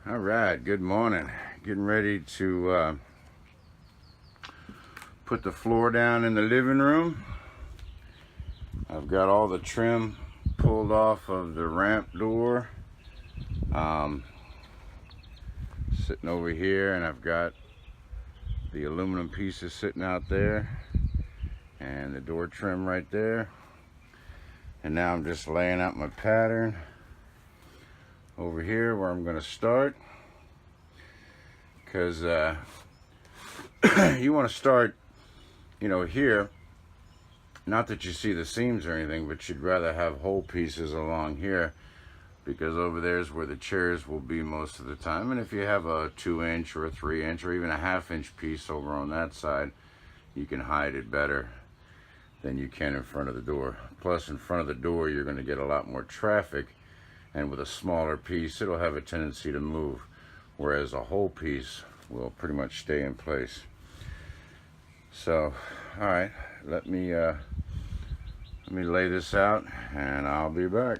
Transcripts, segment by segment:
All right, good morning. Getting ready to put the floor down in the living room. I've got all the trim pulled off of the ramp door. Sitting over here, and I've got the aluminum pieces sitting out there and the door trim right there. And now I'm just laying out my pattern over here where I'm going to start, because you want to start, here. Not that you see the seams or anything, but you'd rather have whole pieces along here, because over there is where the chairs will be most of the time. And if you have a 2-inch or a 3-inch or even a 1/2-inch piece over on that side, you can hide it better than you can in front of the door. Plus, in front of the door, you're going to get a lot more traffic, and with a smaller piece, it'll have a tendency to move, whereas a whole piece will pretty much stay in place. So, all right, let me lay this out, and I'll be back.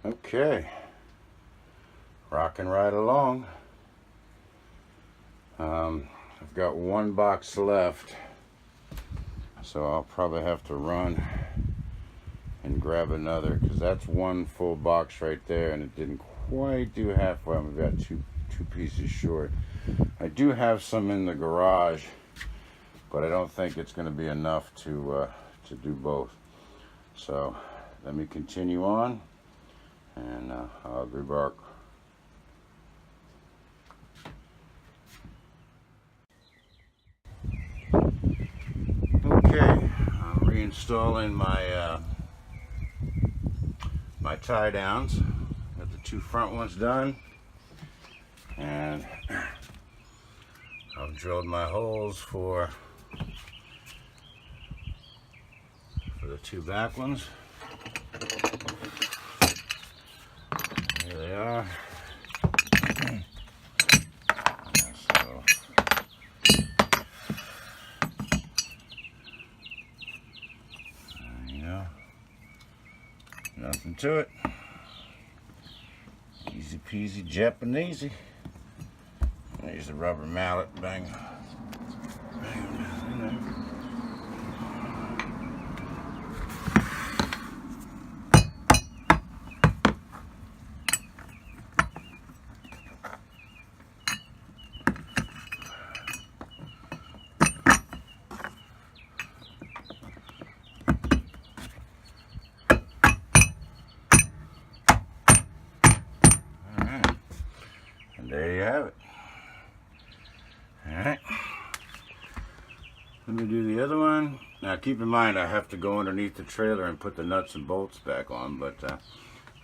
Okay, rocking right along. I've got one box left, so I'll probably have to run and grab another, because that's one full box right there, and it didn't quite do halfway. I've got two pieces short. I do have some in the garage, but I don't think it's going to be enough to do both. So let me continue on, and I'll be back. Okay, I'm reinstalling my my tie downs. Got the two front ones done, and I've drilled my holes for the two back ones. Here they are. So, there you go. Nothing to it. Easy peasy Japanesey. Use the rubber mallet, bang. There you have it. Alright. Let me do the other one. Now keep in mind, I have to go underneath the trailer and put the nuts and bolts back on, but let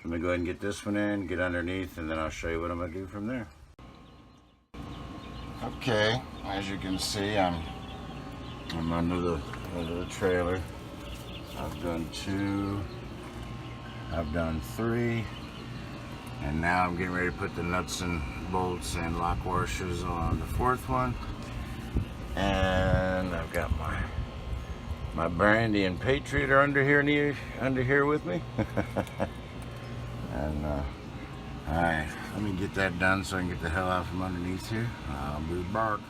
me go ahead and get this one in, get underneath, and then I'll show you what I'm going to do from there. Okay, as you can see, I'm under the trailer. I've done 2, I've done 3, and now I'm getting ready to put the nuts and bolts and lock washers on the 4th one. And I've got my Brandy and Patriot are under here with me. And all right, let me get that done so I can get the hell out from underneath here. I'll be back.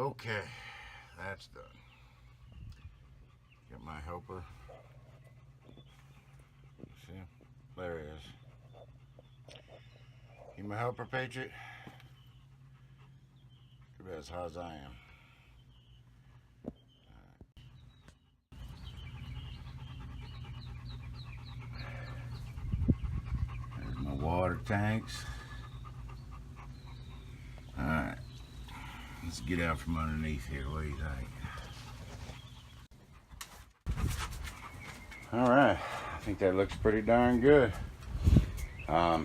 Okay, that's done. Get my helper. See, there he is. You my helper, Patriot? You're as hot as I am. There's my water tanks. Alright, let's get out from underneath here. What do you think? Alright, I think that looks pretty darn good. I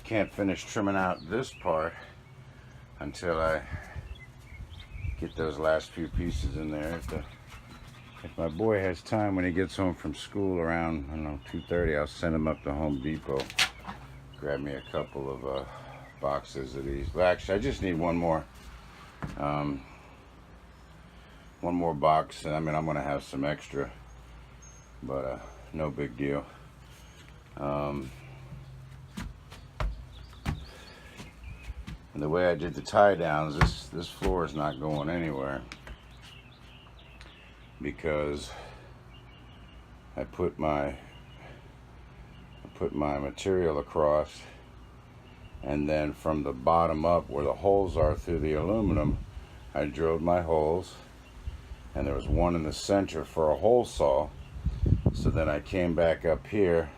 can't finish trimming out this part until I get those last few pieces in there. If my boy has time when he gets home from school around, I don't know, 2:30, I'll send him up to Home Depot. Grab me a couple of boxes of these. Well, actually, I just need one more box. I mean, I'm gonna have some extra, but no big deal. And the way I did the tie downs, this floor is not going anywhere because I put my material across, and then from the bottom up where the holes are through the aluminum, I drilled my holes, and there was one in the center for a hole saw. So then I came back up here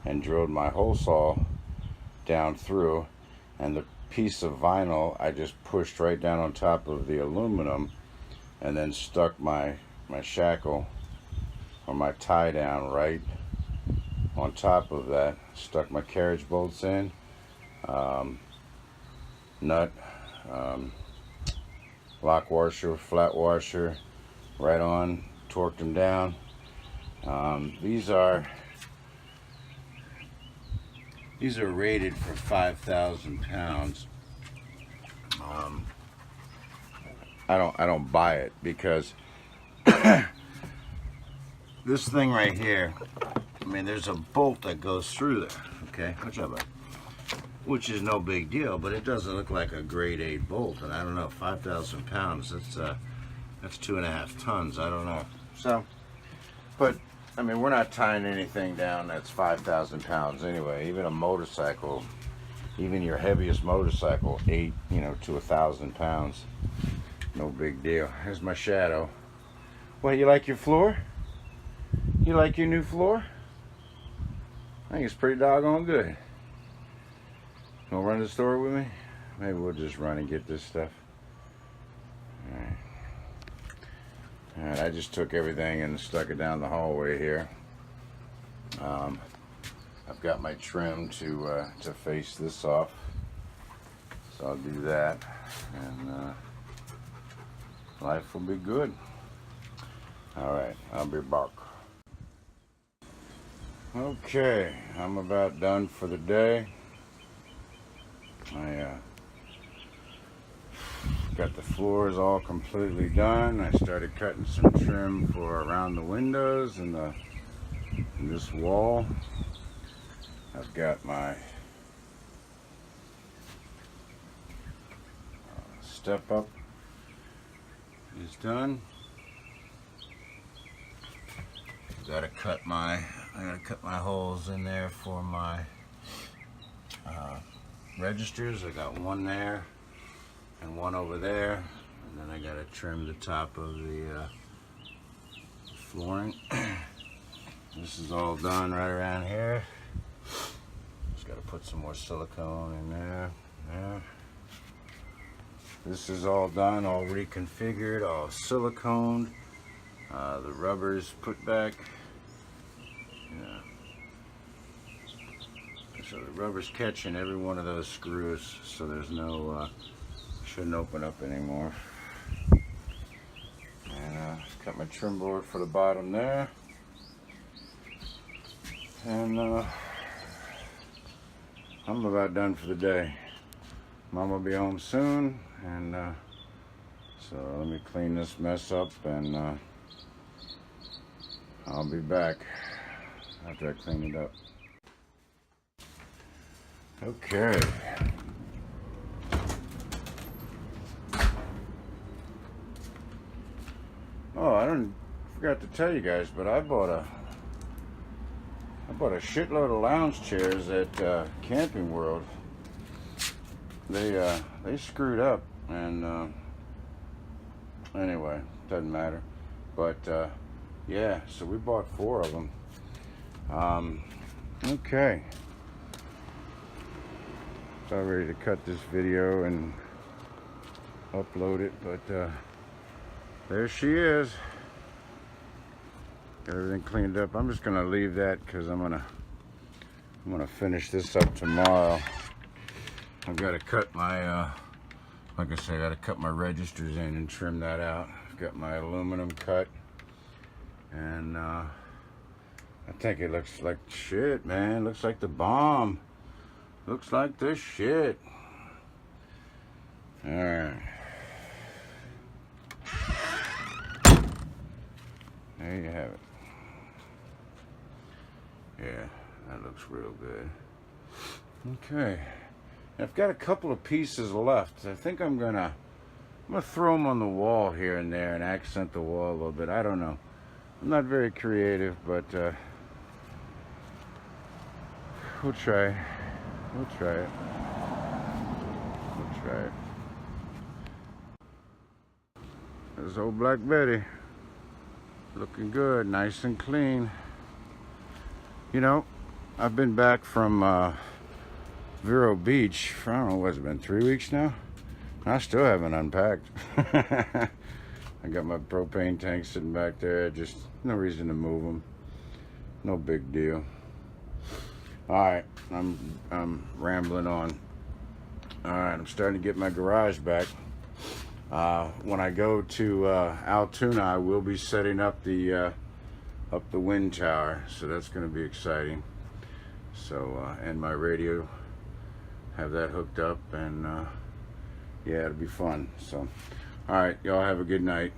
and drilled my hole saw down through, and the piece of vinyl I just pushed right down on top of the aluminum, and then stuck my shackle or my tie down right on top of that. Stuck my carriage bolts in, nut, lock washer, flat washer, right on, torqued them down. These are rated for 5,000 pounds. I don't buy it because this thing right here, I mean, there's a bolt that goes through there, okay, which is no big deal, but it doesn't look like a grade 8 bolt, and I don't know, 5,000 pounds, that's 2.5 tons, I don't know. So, but I mean, we're not tying anything down that's 5,000 pounds anyway. Even a motorcycle, even your heaviest motorcycle, 8 to 1,000 pounds, no big deal. Here's my shadow. What, you like your floor? You like your new floor? I think it's pretty doggone good. You wanna run to the store with me? Maybe we'll just run and get this stuff. Alright, I just took everything and stuck it down the hallway here. I've got my trim to face this off, so I'll do that, and life will be good. Alright, I'll be back. Okay, I'm about done for the day. I got the floors all completely done. I started cutting some trim for around the windows and this wall. I've got my step up is done. I gotta cut my holes in there for my registers. I got one there and one over there, and then I gotta trim the top of the flooring. This is all done right around here. Just gotta put some more silicone in there. This is all done, all reconfigured, all siliconed. The rubber's put back. Yeah. So the rubber's catching every one of those screws, so there's no shouldn't open up anymore. And got my trim board for the bottom there, and I'm about done for the day. Mom will be home soon, and so let me clean this mess up, and I'll be back after I clean it up. Okay. Oh, forgot to tell you guys, but I bought a shitload of lounge chairs at Camping World. They screwed up, and anyway, doesn't matter. But yeah, so we bought 4 of them. Okay. So I'm ready to cut this video and upload it, but there she is. Got everything cleaned up. I'm just gonna leave that because I'm gonna finish this up tomorrow. I've got to cut my like I said, I got to cut my registers in and trim that out. I've got my aluminum cut, and I think it looks like shit, man. Looks like the bomb. Looks like the shit. All right. There you have it. Yeah, that looks real good. Okay. I've got a couple of pieces left. I think I'm gonna throw them on the wall here and there and accent the wall a little bit. I don't know. I'm not very creative, but we'll try. We'll try it. We'll try it. There's old Black Betty. Looking good, nice and clean. You know, I've been back from Vero Beach for, I don't know, what's it been, 3 weeks now? I still haven't unpacked. I got my propane tank sitting back there, just no reason to move them. No big deal. Alright, I'm rambling on. Alright, I'm starting to get my garage back. When I go to Altoona, I will be setting up the wind tower, so that's going to be exciting. So, and my radio, have that hooked up, and yeah, it'll be fun. So, all right, y'all have a good night.